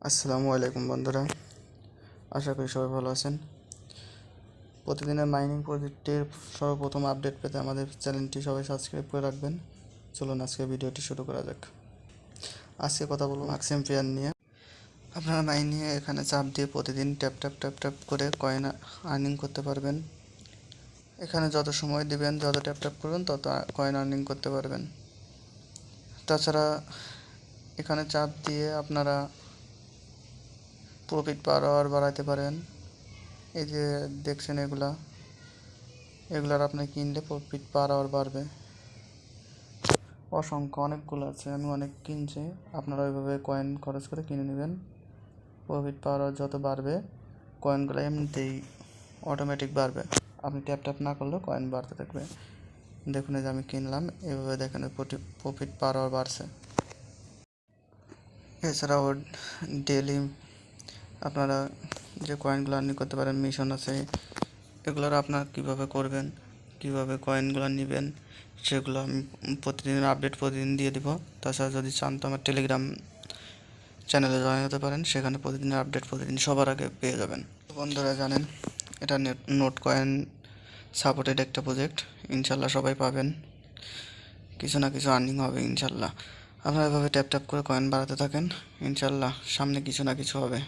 আসসালামু আলাইকুম বন্ধুরা, আশা করি সবাই ভালো আছেন। প্রতিদিনের মাইনিং প্রজেক্টের সর্বপ্রথম আপডেট পেতে আমাদের চ্যানেলটি সবাই সাবস্ক্রাইব করে রাখবেন। চলুন আজকে ভিডিওটি শুরু করা যাক। আজকে কথা বলবো ম্যাক্সিম পেয়ার নিয়ে। আপনারা মাইনিংয়ে এখানে চাপ দিয়ে প্রতিদিন ট্যাপ ট্যাপ ট্যাপ ট্যাপ করে কয়েন আর্নিং করতে পারবেন। এখানে যত সময় দিবেন, যত ট্যাপ ট্যাপ করবেন, তত কয়েন আর্নিং করতে পারবেন। তাছাড়া এখানে চাপ দিয়ে আপনারা প্রফিট পার আওয়ার বাড়াতে পারেন। এই যে দেখছেন এগুলার আপনি কিনলে প্রফিট পার আওয়ার বাড়বে। অসংখ্য অনেকগুলো আছে, আমি অনেক কিনছি। আপনারা ওইভাবে কয়েন খরচ করে কিনে নেবেন। প্রফিট পার আওয়ার যত বাড়বে, কয়েনগুলো এমনিতেই অটোমেটিক বাড়বে। আপনি ট্যাপ ট্যাপ না করলেও কয়েন বাড়তে থাকবে। দেখুন, এই যে আমি কিনলাম, এভাবে দেখেন প্রফিট পার আওয়ার বাড়ছে। এছাড়াও ডেলি আপনারা যে কয়েনগুলো আর্নিং করতে পারেন, মিশন আছে। এগুলোর আপনারা কীভাবে করবেন, কীভাবে কয়েনগুলো নেবেন, সেগুলো আমি প্রতিদিনের আপডেট প্রতিদিন দিয়ে দিব। তাছাড়া যদি চান তো আমার টেলিগ্রাম চ্যানেলে জয়েন হতে পারেন, সেখানে প্রতিদিনের আপডেট প্রতিদিন সবার আগে পেয়ে যাবেন। বন্ধুরা জানেন, এটা নোট কয়েন সাপোর্টেড একটা প্রজেক্ট। ইনশাল্লাহ সবাই পাবেন, কিছু না কিছু আর্নিং হবে ইনশাল্লাহ। আপনারা এভাবে ট্যাপ ট্যাপ করে কয়েন বাড়াতে থাকেন, ইনশাল্লাহ সামনে কিছু না কিছু হবে।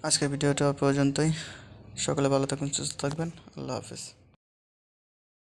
আজকের ভিডিওটা পর্যন্তই। সকলে ভালো থাকুন, সুস্থ থাকবেন। আল্লাহ হাফেজ।